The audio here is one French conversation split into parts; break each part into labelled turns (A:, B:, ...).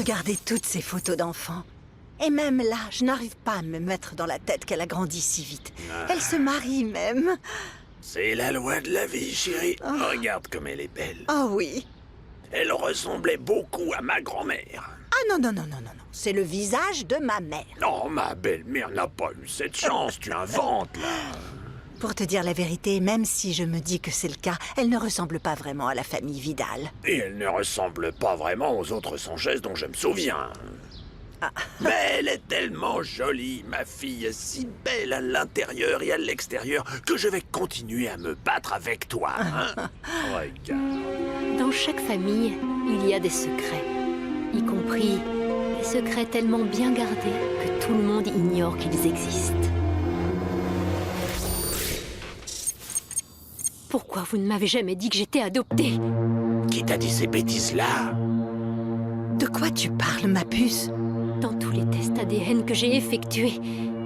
A: regardé toutes ces photos d'enfants. Et même là, je n'arrive pas à me mettre dans la tête qu'elle a grandi si vite. Elle se marie même.
B: C'est la loi de la vie, chérie. Regarde comme elle est belle.
A: Oh oui.
B: Elle ressemblait beaucoup à ma grand-mère.
A: Ah non, non, non, non, non, non. C'est le visage de ma mère.
B: Non, ma belle-mère n'a pas eu cette chance, tu inventes, là.
A: Pour te dire la vérité, même si je me dis que c'est le cas, elle ne ressemble pas vraiment à la famille Vidal.
B: Et elle ne ressemble pas vraiment aux autres Sanchez dont je me souviens. Mais elle est tellement jolie, ma fille, si belle à l'intérieur et à l'extérieur, que je vais continuer à me battre avec toi, hein. Regarde.
C: Dans chaque famille, il y a des secrets, y compris des secrets tellement bien gardés que tout le monde ignore qu'ils existent. Pourquoi vous ne m'avez jamais dit que j'étais adoptée?
B: Qui t'a dit ces bêtises-là?
A: De quoi tu parles, ma puce?
C: Dans tous les tests ADN que j'ai effectués,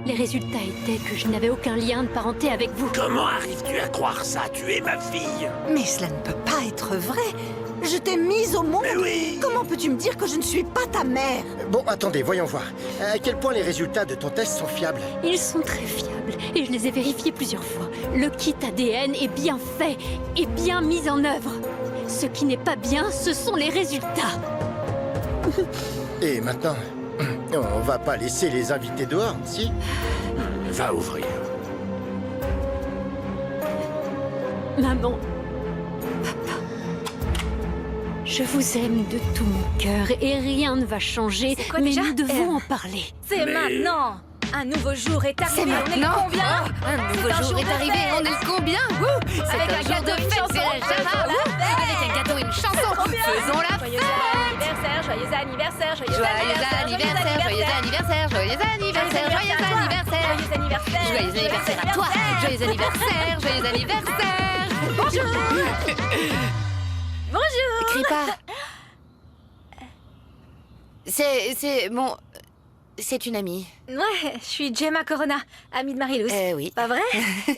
C: les résultats étaient que je n'avais aucun lien de parenté avec vous.
B: Comment arrives-tu à croire ça? Tu es ma fille.
A: Mais cela ne peut pas être vrai. Je t'ai mise au monde.
B: Mais oui.
A: Comment peux-tu me dire que je ne suis pas ta mère?
D: Bon, attendez, voyons voir. À quel point les résultats de ton test sont fiables?
C: Ils sont très fiables et je les ai vérifiés plusieurs fois. Le kit ADN est bien fait et bien mis en œuvre. Ce qui n'est pas bien, ce sont les résultats.
D: Et maintenant, on va pas laisser les invités dehors, si?
B: Va ouvrir.
C: Maman, papa, je vous aime de tout mon cœur et rien ne va changer,
E: quoi
C: mais
E: déjà
C: nous devons en parler.
E: C'est maintenant. Un nouveau jour est arrivé.
F: C'est
E: On est le
F: maintenant.
E: combien?
F: Un nouveau
E: un
F: jour
E: jour
F: est
E: de
F: arrivé,
E: fête.
F: on est le combien? C'est
E: Avec
F: un
E: un
F: jour
E: gâteau,
F: de
E: une
F: fête,
E: chanson,
F: c'est la Jama.
E: faisons la fête.
F: Avec un gâteau, une chanson, faisons la
E: Joyeux
F: fête.
E: anniversaire, joyeux anniversaire, joyeux
F: Joyeux anniversaire, joyeux anniversaire, joyeux anniversaire, joyeux anniversaire.
E: Joyeux anniversaire.
F: Joyeux anniversaire à toi. Joyeux anniversaire, joyeux anniversaire.
E: Bonjour. Bonjour.
F: Crie pas. C'est bon. C'est une amie.
E: Ouais, je suis Gemma Corona, amie de Marie-Luz.
F: Oui.
E: Pas vrai?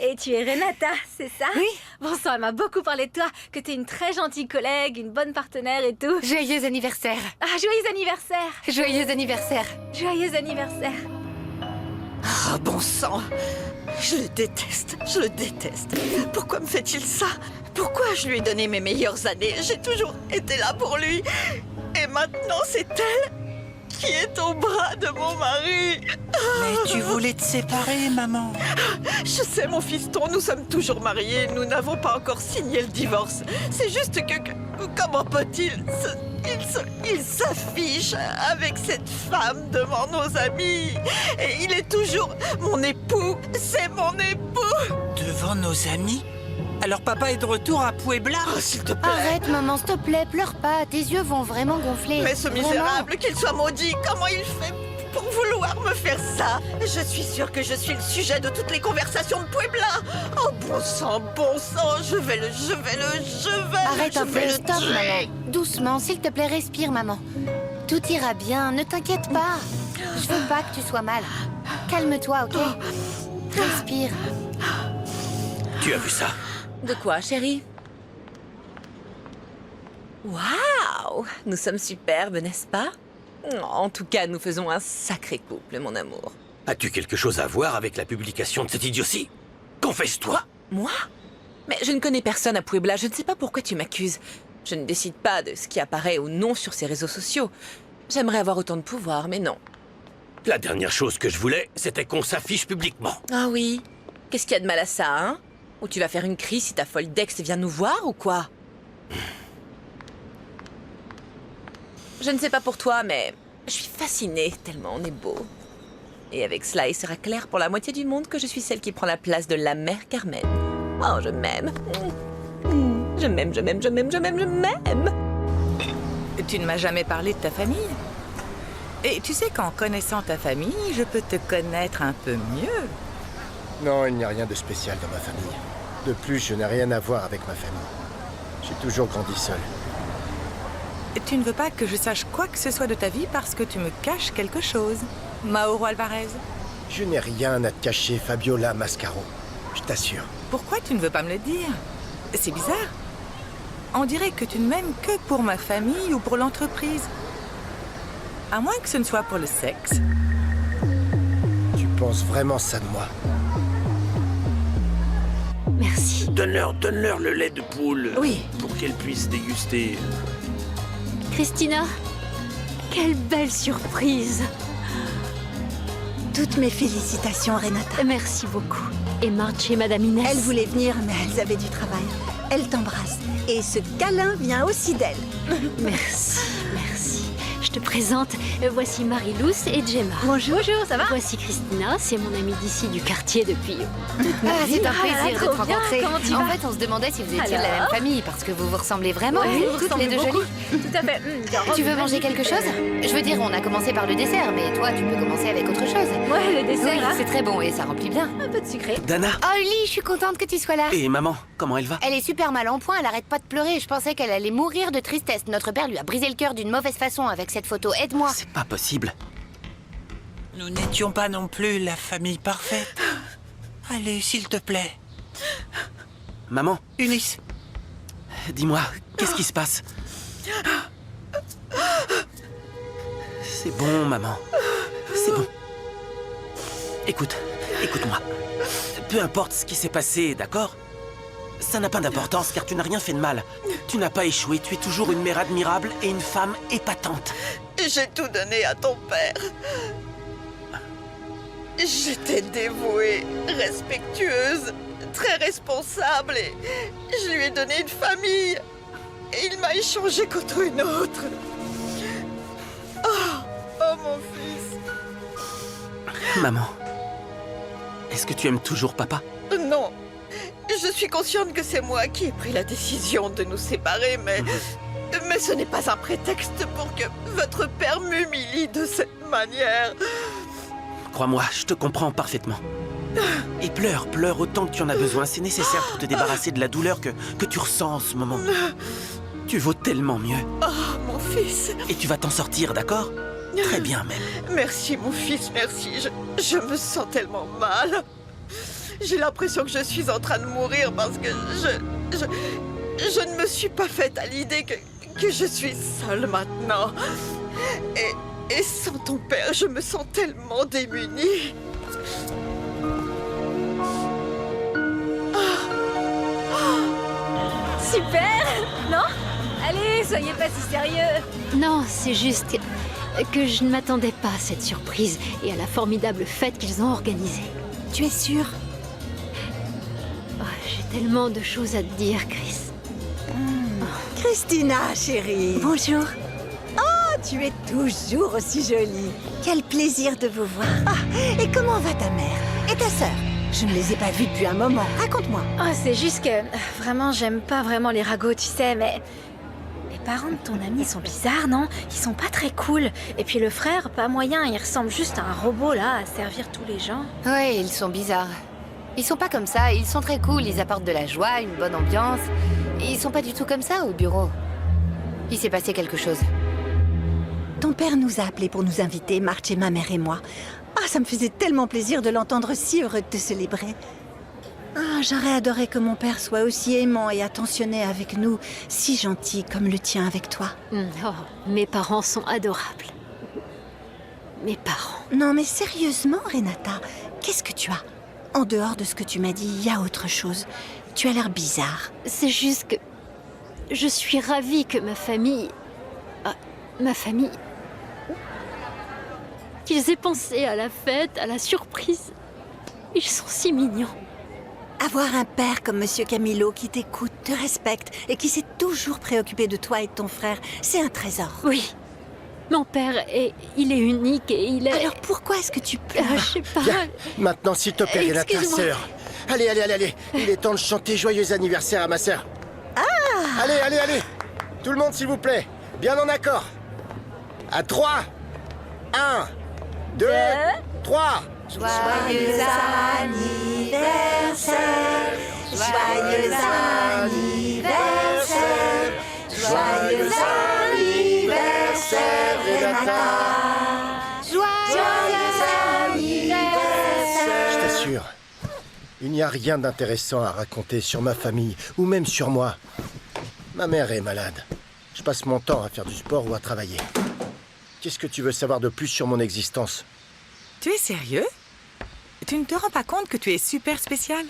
E: Et tu es Renata, c'est ça?
F: Oui.
E: Bon sang, elle m'a beaucoup parlé de toi, que t'es une très gentille collègue, une bonne partenaire et tout.
F: Joyeux anniversaire.
E: Ah, joyeux anniversaire.
F: Joyeux anniversaire.
E: Joyeux anniversaire.
A: Oh, bon sang. Je le déteste, je le déteste. Pourquoi me fait-il ça? Pourquoi je lui ai donné mes meilleures années? J'ai toujours été là pour lui. Et maintenant, c'est elle qui est au bras de mon mari.
G: Mais tu voulais te séparer, maman.
A: Je sais, mon fiston, nous sommes toujours mariés. Nous n'avons pas encore signé le divorce. C'est juste que comment peut-il il s'affiche avec cette femme devant nos amis. Et il est toujours mon époux. C'est mon époux.
G: Devant nos amis? Alors papa est de retour à Puebla?
A: Oh, s'il te plaît.
F: Arrête, maman, s'il te plaît, pleure pas. Tes yeux vont vraiment gonfler.
A: Mais ce
F: Vraiment.
A: misérable, qu'il soit maudit, comment il fait pour vouloir me faire ça? Je suis sûre que je suis le sujet de toutes les conversations de Puebla. Oh, bon sang, je vais
F: Arrête un peu,
A: le
F: stop,
A: tuer.
F: maman. Doucement, s'il te plaît, respire, maman. Tout ira bien, ne t'inquiète pas. Je veux pas que tu sois mal. Calme-toi, ok? Respire.
B: Tu as vu ça?
H: De quoi, chérie? Waouh! Nous sommes superbes, n'est-ce pas? En tout cas, nous faisons un sacré couple, mon amour.
B: As-tu quelque chose à voir avec la publication de cette idiotie? Confesse-toi!
H: Moi? Mais je ne connais personne à Puebla, je ne sais pas pourquoi tu m'accuses. Je ne décide pas de ce qui apparaît ou non sur ces réseaux sociaux. J'aimerais avoir autant de pouvoir, mais non.
B: La dernière chose que je voulais, c'était qu'on s'affiche publiquement.
H: Ah oui? Qu'est-ce qu'il y a de mal à ça, hein? Ou tu vas faire une crise si ta folle d'ex vient nous voir, ou quoi? Je ne sais pas pour toi, mais je suis fascinée tellement on est beau. Et avec cela, il sera clair pour la moitié du monde que je suis celle qui prend la place de la mère Carmen. Oh, je m'aime. Je m'aime, je m'aime, je m'aime, je m'aime, je m'aime.
I: Tu ne m'as jamais parlé de ta famille. Et tu sais qu'en connaissant ta famille, je peux te connaître un peu mieux.
D: Non, il n'y a rien de spécial dans ma famille. De plus, je n'ai rien à voir avec ma famille. J'ai toujours grandi seul.
I: Tu ne veux pas que je sache quoi que ce soit de ta vie parce que tu me caches quelque chose, Mauro Alvarez.
D: Je n'ai rien à te cacher, Fabiola Mascaro. Je t'assure.
I: Pourquoi tu ne veux pas me le dire? C'est bizarre. On dirait que tu ne m'aimes que pour ma famille ou pour l'entreprise. À moins que ce ne soit pour le sexe.
D: Tu penses vraiment ça de moi?
C: Merci.
B: Donne-leur le lait de poule.
I: Oui.
B: Pour qu'elle puisse déguster.
C: Christina, quelle belle surprise.
J: Toutes mes félicitations, Renata.
C: Merci beaucoup. Et Marge et Madame Inès.
J: Elles voulaient venir, mais elles avaient du travail. Elles t'embrassent. Et ce câlin vient aussi d'elles.
C: Merci, merci. Je te présente, voici Marie-Luce et Gemma.
E: Bonjour, ça va?
C: Voici Christina, c'est mon amie d'ici du quartier depuis...
F: Ah, c'est un
E: Ah là là,
F: plaisir de
E: trop
F: te
E: bien.
F: rencontrer.
E: Comment tu
F: En
E: vas?
F: fait, on se demandait si vous étiez de la
E: Alors
F: même famille, parce que vous vous ressemblez vraiment.
E: Oui,
F: Vous toutes les deux
E: beaucoup.
F: jolies.
E: Tout à fait.
F: Tu veux manger quelque chose? Je veux dire, on a commencé par le dessert, mais toi, tu peux commencer avec autre chose.
E: Ouais, le dessert,
F: Oui,
E: hein.
F: c'est très bon et ça remplit bien.
E: Un peu de sucré.
G: Dana.
F: Oh, Lily, je suis contente que tu sois là.
G: Et maman, comment elle va?
F: Elle est super mal en point, elle arrête pas de pleurer. Je pensais qu'elle allait mourir de tristesse. Notre père lui a brisé le cœur d'une mauvaise façon avec cette photo. Aide-moi.
G: C'est pas possible. Nous n'étions pas non plus la famille parfaite. Allez, s'il te plaît. Maman, Eunice. Dis-moi, qu'est-ce qui se passe? C'est bon, maman. C'est bon. Écoute-moi. Peu importe ce qui s'est passé, d'accord? Ça n'a pas d'importance car tu n'as rien fait de mal. Tu n'as pas échoué, tu es toujours une mère admirable et une femme épatante.
A: J'ai tout donné à ton père. J'étais dévouée, respectueuse, très responsable et je lui ai donné une famille. Et il m'a échangé contre une autre. Oh mon fils.
G: Maman, est-ce que tu aimes toujours papa?
A: Non, je suis consciente que c'est moi qui ai pris la décision de nous séparer, mais ce n'est pas un prétexte pour que votre père m'humilie de cette manière.
G: Crois-moi, je te comprends parfaitement. Et pleure autant que tu en as besoin. C'est nécessaire pour te débarrasser de la douleur que tu ressens en ce moment. Tu vaux tellement mieux.
A: Oh, mon fils.
G: Et tu vas t'en sortir, d'accord? Très bien même.
A: Merci, mon fils, merci. Je me sens tellement mal. J'ai l'impression que je suis en train de mourir parce que je ne me suis pas faite à l'idée que je suis seule maintenant. Et sans ton père, je me sens tellement démunie.
E: Super, non? Allez, soyez pas si sérieux.
C: Non, c'est juste que je ne m'attendais pas à cette surprise et à la formidable fête qu'ils ont organisée.
J: Tu es sûre?
C: Oh, j'ai tellement de choses à te dire, Chris.
J: Christina, chérie. Bonjour. Oh, tu es toujours aussi jolie. Quel plaisir de vous voir. Ah, et comment va ta mère? Et ta sœur? Je ne les ai pas vues depuis un moment. Raconte-moi.
E: Oh, c'est juste que vraiment, j'aime pas vraiment les ragots, tu sais, mais les parents de ton ami sont bizarres, non? Ils sont pas très cool. Et puis le frère, pas moyen, il ressemble juste à un robot là, à servir tous les gens.
F: Ouais, ils sont bizarres. Ils sont pas comme ça, ils sont très cool, ils apportent de la joie, une bonne ambiance. Ils sont pas du tout comme ça au bureau. Il s'est passé quelque chose.
J: Ton père nous a appelés pour nous inviter, Marge et ma mère et moi. Ah, ça me faisait tellement plaisir de l'entendre si heureux de te célébrer. Ah, j'aurais adoré que mon père soit aussi aimant et attentionné avec nous, si gentil comme le tien avec toi.
C: Oh, mes parents sont adorables. Mes parents.
J: Non, mais sérieusement, Renata, qu'est-ce que tu as? En dehors de ce que tu m'as dit, il y a autre chose. Tu as l'air bizarre.
C: C'est juste que je suis ravie que ma famille... qu'ils aient pensé à la fête, à la surprise. Ils sont si mignons.
J: Avoir un père comme Monsieur Camillo qui t'écoute, te respecte et qui s'est toujours préoccupé de toi et de ton frère, c'est un trésor.
C: Oui. Mon père, il est unique et il est...
J: Alors pourquoi est-ce que tu pleures?
C: Je sais pas.
D: Viens, maintenant, s'il te plaît, Renata,
C: Excuse-moi.
D: sœur. Allez. Il est temps de chanter joyeux anniversaire à ma sœur. Ah! Allez. Tout le monde, s'il vous plaît. Bien en accord. À 3. 1, 2, 3.
F: Joyeux
J: anniversaire, joyeux anniversaire, joyeux anniversaire, Renata. Joyeux anniversaire.
D: Je t'assure, il n'y a rien d'intéressant à raconter sur ma famille, ou même sur moi. Ma mère est malade. Je passe mon temps à faire du sport ou à travailler. Qu'est-ce que tu veux savoir de plus sur mon existence?
I: Tu es sérieux? Tu ne te rends pas compte que tu es super spécial?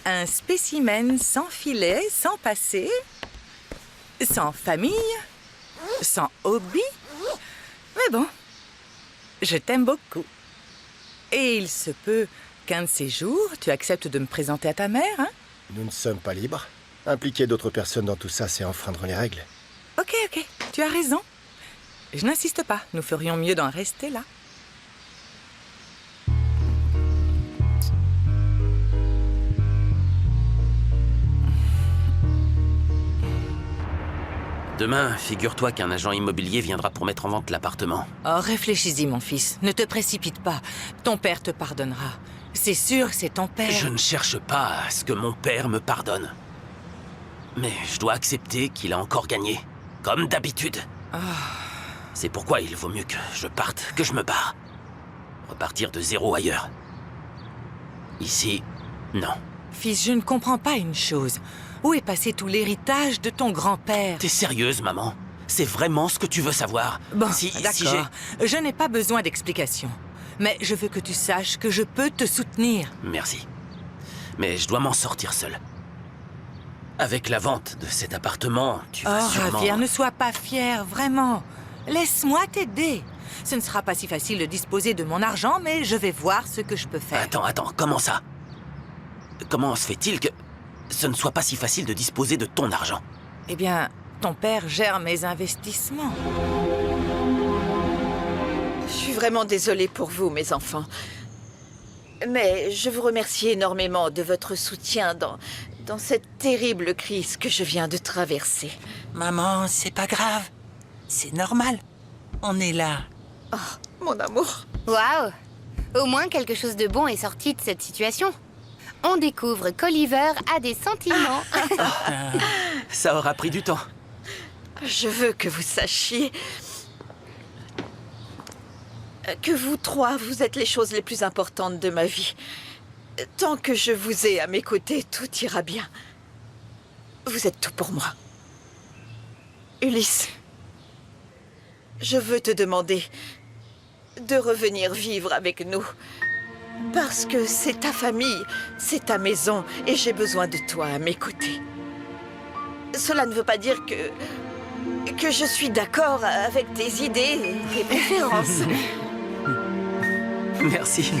I: Un spécimen sans filet, sans passé, sans famille, sans hobby. Mais bon, je t'aime beaucoup. Et il se peut qu'un de ces jours, tu acceptes de me présenter à ta mère, hein?
D: Nous ne sommes pas libres. Impliquer d'autres personnes dans tout ça, c'est enfreindre les règles.
I: Ok, tu as raison. Je n'insiste pas, nous ferions mieux d'en rester là.
G: Demain, figure-toi qu'un agent immobilier viendra pour mettre en vente l'appartement.
I: Oh, réfléchis-y, mon fils. Ne te précipite pas. Ton père te pardonnera. C'est sûr, c'est ton père.
G: Je ne cherche pas à ce que mon père me pardonne. Mais je dois accepter qu'il a encore gagné. Comme d'habitude. C'est pourquoi il vaut mieux que je parte, que je me barre. Repartir de zéro ailleurs. Ici, non.
I: Fils, je ne comprends pas une chose. Où est passé tout l'héritage de ton grand-père?
G: T'es sérieuse, maman? C'est vraiment ce que tu veux savoir?
I: Bon,
G: si
I: d'accord. Je n'ai pas besoin d'explications. Mais je veux que tu saches que je peux te soutenir.
G: Merci. Mais je dois m'en sortir seul. Avec la vente de cet appartement, tu vas sûrement...
I: Javier, ne sois pas fier, vraiment. Laisse-moi t'aider. Ce ne sera pas si facile de disposer de mon argent, mais je vais voir ce que je peux faire.
G: Attends, comment ça? Comment se fait-il que ce ne soit pas si facile de disposer de ton argent?
I: Eh bien, ton père gère mes investissements.
A: Je suis vraiment désolée pour vous, mes enfants. Mais je vous remercie énormément de votre soutien dans cette terrible crise que je viens de traverser.
K: Maman, c'est pas grave. C'est normal. On est là.
A: Oh, mon amour.
F: Waouh! Au moins quelque chose de bon est sorti de cette situation. On découvre qu'Oliver a des sentiments.
G: Ça aura pris du temps.
A: Je veux que vous sachiez que vous trois, vous êtes les choses les plus importantes de ma vie. Tant que je vous ai à mes côtés, tout ira bien. Vous êtes tout pour moi. Ulysse, je veux te demander de revenir vivre avec nous. Parce que c'est ta famille, c'est ta maison, et j'ai besoin de toi à mes côtés. Cela ne veut pas dire que je suis d'accord avec tes idées et tes préférences.
G: Merci.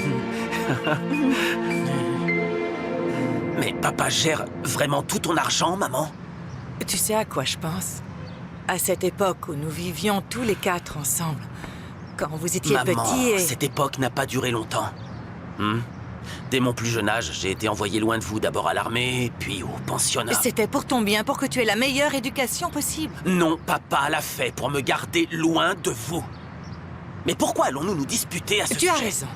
G: Mais papa gère vraiment tout ton argent, maman?
I: Tu sais à quoi je pense? À cette époque où nous vivions tous les quatre ensemble. Quand vous étiez petits et...
G: cette époque n'a pas duré longtemps. Dès mon plus jeune âge, j'ai été envoyé loin de vous, d'abord à l'armée, puis au pensionnat.
I: C'était pour ton bien, pour que tu aies la meilleure éducation possible.
G: Non, papa l'a fait pour me garder loin de vous. Mais pourquoi allons-nous nous disputer à ce sujet?
I: Tu as raison.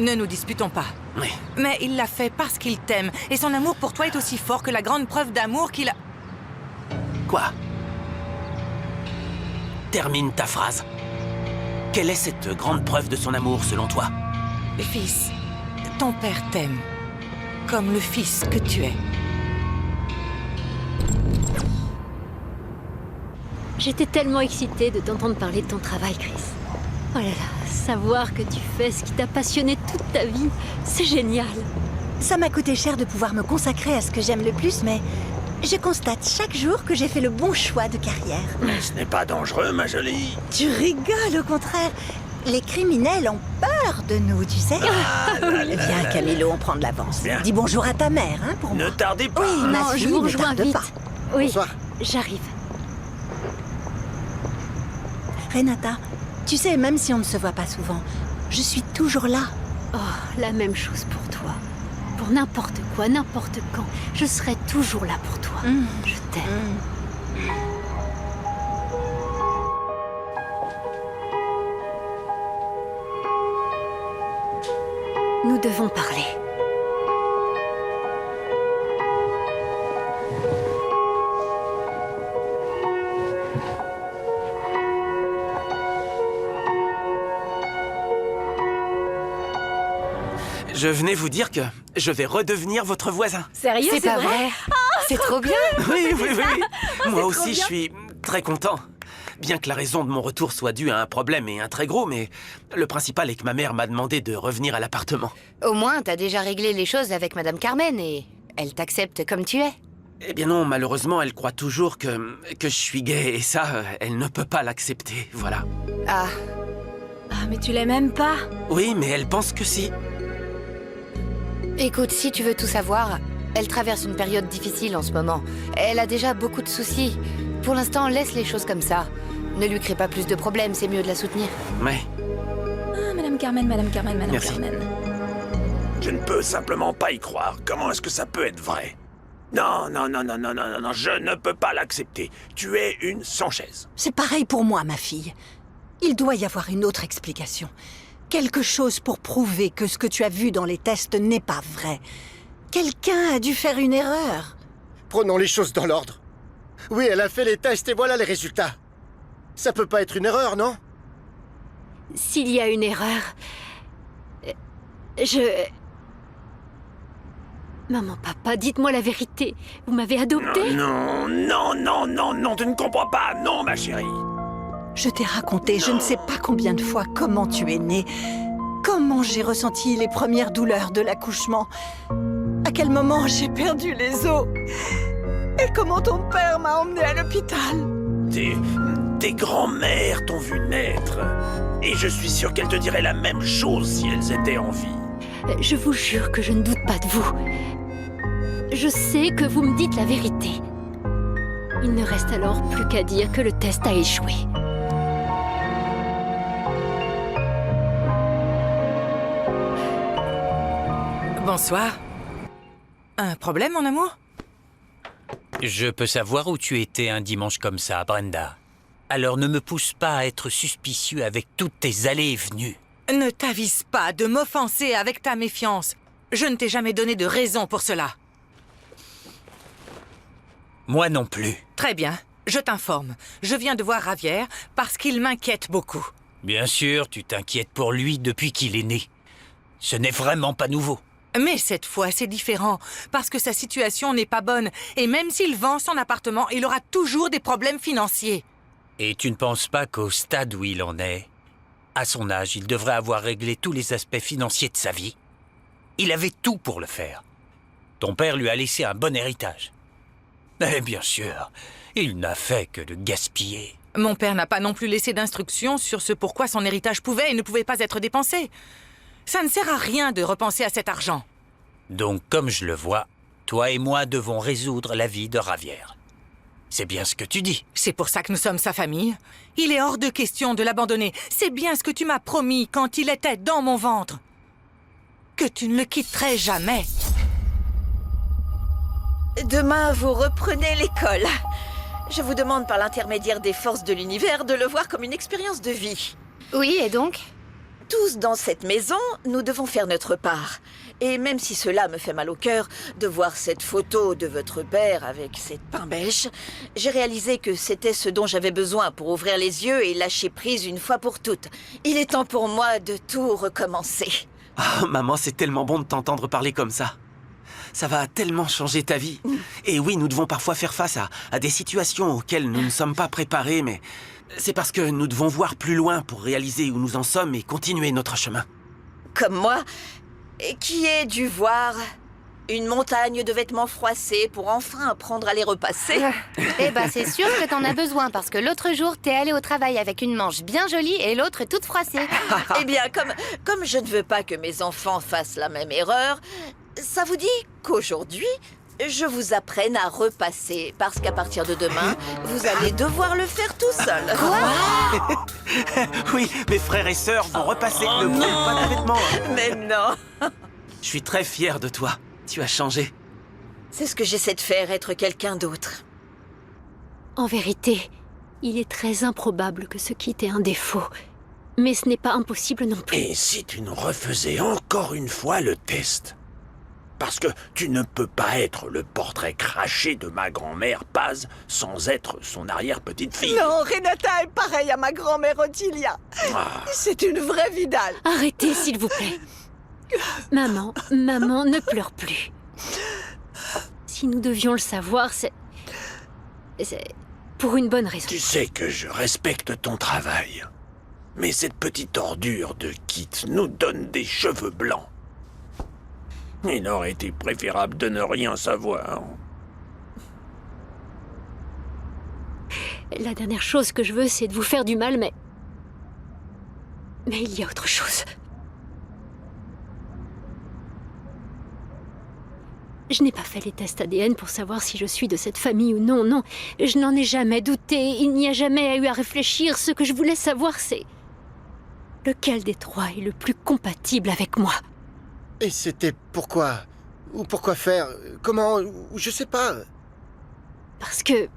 I: Ne nous disputons pas.
G: Oui.
I: Mais il l'a fait parce qu'il t'aime. Et son amour pour toi est aussi fort que la grande preuve d'amour qu'il a...
G: Quoi? Termine ta phrase. Quelle est cette grande preuve de son amour, selon toi?
I: Fils, ton père t'aime. Comme le fils que tu es.
C: J'étais tellement excitée de t'entendre parler de ton travail, Chris. Oh là là, savoir que tu fais ce qui t'a passionné toute ta vie, c'est génial.
J: Ça m'a coûté cher de pouvoir me consacrer à ce que j'aime le plus, mais je constate chaque jour que j'ai fait le bon choix de carrière.
B: Mais ce n'est pas dangereux, ma jolie.
J: Tu rigoles, au contraire. Les criminels ont peur de nous, tu sais. Viens, Camilo, on prend de l'avance.
B: Bien.
J: Dis bonjour à ta mère, hein, pour moi.
B: Ne tardez pas.
J: Oui, ma
C: Non,
J: fille,
C: je vous
J: ne
C: rejoins
J: tarde
C: vite.
J: pas.
C: Oui,
D: Bonsoir.
C: j'arrive.
J: Renata, tu sais, même si on ne se voit pas souvent, je suis toujours là.
C: Oh, la même chose pour toi. Pour n'importe quoi, n'importe quand, je serai toujours là pour toi. Je t'aime. Nous devons parler.
G: Je venais vous dire que je vais redevenir votre voisin.
C: Sérieux,
F: C'est pas vrai. C'est trop bien.
G: Oui. Moi aussi, je suis très content. bien que la raison de mon retour soit due à un problème et un très gros, mais le principal est que ma mère m'a demandé de revenir à l'appartement.
F: Au moins, t'as déjà réglé les choses avec Madame Carmen et elle t'accepte comme tu es.
G: Eh bien non, malheureusement, elle croit toujours que je suis gay, et ça, elle ne peut pas l'accepter, voilà.
F: Ah,
E: Ah, mais tu l'aimes même pas.
G: Oui, mais elle pense que si.
F: écoute, si tu veux tout savoir, elle traverse une période difficile en ce moment. Elle a déjà beaucoup de soucis. Pour l'instant, laisse les choses comme ça. Ne lui crée pas plus de problèmes, c'est mieux de la soutenir.
G: Ouais.
E: Ah, Madame Carmen, Madame Carmen, Madame
G: Merci.
E: Carmen.
B: Je ne peux simplement pas y croire. Comment est-ce que ça peut être vrai? Non, non, non, non, non, non, non, non, je ne peux pas l'accepter. Tu es une sans-chaise.
J: C'est pareil pour moi, ma fille. Il doit y avoir une autre explication. Quelque chose pour prouver que ce que tu as vu dans les tests n'est pas vrai. Quelqu'un a dû faire une erreur.
D: Prenons les choses dans l'ordre. Oui, elle a fait les tests et voilà les résultats. Ça peut pas être une erreur, non?
C: S'il y a une erreur... Maman, papa, dites-moi la vérité. Vous m'avez adoptée?
B: Non, non, non, non, non, tu ne comprends pas. Non, ma chérie.
J: Je t'ai raconté je ne sais pas combien de fois comment tu es née, comment j'ai ressenti les premières douleurs de l'accouchement, à quel moment j'ai perdu les os, et comment ton père m'a emmenée à l'hôpital.
B: Tes grands-mères t'ont vu naître. Et je suis sûr qu'elles te diraient la même chose si elles étaient en vie.
C: Je vous jure que je ne doute pas de vous. Je sais que vous me dites la vérité. Il ne reste alors plus qu'à dire que le test a échoué.
I: Bonsoir. Un problème, mon amour?
K: Je peux savoir où tu étais un dimanche comme ça, Brenda. Alors ne me pousse pas à être suspicieux avec toutes tes allées et venues.
I: Ne t'avise pas de m'offenser avec ta méfiance. Je ne t'ai jamais donné de raison pour cela.
K: Moi non plus.
I: Très bien, je t'informe. Je viens de voir Javier parce qu'il m'inquiète beaucoup.
K: Bien sûr, tu t'inquiètes pour lui depuis qu'il est né. Ce n'est vraiment pas nouveau.
I: Mais cette fois, c'est différent, parce que sa situation n'est pas bonne. Et même s'il vend son appartement, il aura toujours des problèmes financiers.
K: Et tu ne penses pas qu'au stade où il en est, à son âge, il devrait avoir réglé tous les aspects financiers de sa vie? Il avait tout pour le faire. Ton père lui a laissé un bon héritage. Et bien sûr, il n'a fait que le gaspiller.
I: Mon père n'a pas non plus laissé d'instructions sur ce pourquoi son héritage pouvait et ne pouvait pas être dépensé. Ça ne sert à rien de repenser à cet argent.
K: Donc, comme je le vois, toi et moi devons résoudre la vie de Javier. C'est bien ce que tu dis.
I: C'est pour ça que nous sommes sa famille. Il est hors de question de l'abandonner. C'est bien ce que tu m'as promis quand il était dans mon ventre. Que tu ne le quitterais jamais.
A: Demain, vous reprenez l'école. Je vous demande par l'intermédiaire des forces de l'univers de le voir comme une expérience de vie.
F: Oui, et donc?
A: Tous dans cette maison, nous devons faire notre part. Et même si cela me fait mal au cœur de voir cette photo de votre père avec cette pain bêche, j'ai réalisé que c'était ce dont j'avais besoin pour ouvrir les yeux et lâcher prise une fois pour toutes. Il est temps pour moi de tout recommencer.
G: Oh, maman, c'est tellement bon de t'entendre parler comme ça. Ça va tellement changer ta vie. Et oui, nous devons parfois faire face à des situations auxquelles nous ne sommes pas préparés, mais c'est parce que nous devons voir plus loin pour réaliser où nous en sommes et continuer notre chemin.
A: Comme moi, qui ai dû voir une montagne de vêtements froissés pour enfin apprendre à les repasser.
F: Eh ben, c'est sûr que t'en as besoin, parce que l'autre jour, t'es allé au travail avec une manche bien jolie et l'autre toute froissée.
A: Eh bien, comme je ne veux pas que mes enfants fassent la même erreur, ça vous dit qu'aujourd'hui, je vous apprenne à repasser, parce qu'à partir de demain, vous allez devoir le faire tout seul.
F: Quoi?
G: Oui, mes frères et sœurs vont repasser. Ne brûle pas de vêtements.
A: Mais non.
G: Je suis très fier de toi. Tu as changé.
A: C'est ce que j'essaie de faire, être quelqu'un d'autre.
C: En vérité, il est très improbable que ce quitte ait un défaut. Mais ce n'est pas impossible non plus.
B: Et si tu nous refaisais encore une fois le test? Parce que tu ne peux pas être le portrait craché de ma grand-mère Paz sans être son arrière-petite-fille.
L: Non, Renata est pareille à ma grand-mère Ottilia. C'est une vraie Vidal.
C: Arrêtez, s'il vous plaît. Maman, ne pleure plus. Si nous devions le savoir, Pour une bonne raison.
B: Tu sais que je respecte ton travail. Mais cette petite ordure de Kit nous donne des cheveux blancs. Il aurait été préférable de ne rien savoir.
C: La dernière chose que je veux, c'est de vous faire du mal, mais il y a autre chose. Je n'ai pas fait les tests ADN pour savoir si je suis de cette famille ou non, non. Je n'en ai jamais douté, il n'y a jamais eu à réfléchir. Ce que je voulais savoir, c'est... lequel des trois est le plus compatible avec moi?
D: Et c'était pourquoi? Ou pourquoi faire? Comment? Ou je sais pas.
C: Parce que...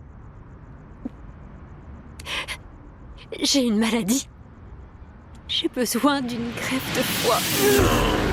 C: j'ai une maladie. J'ai besoin d'une greffe de foie.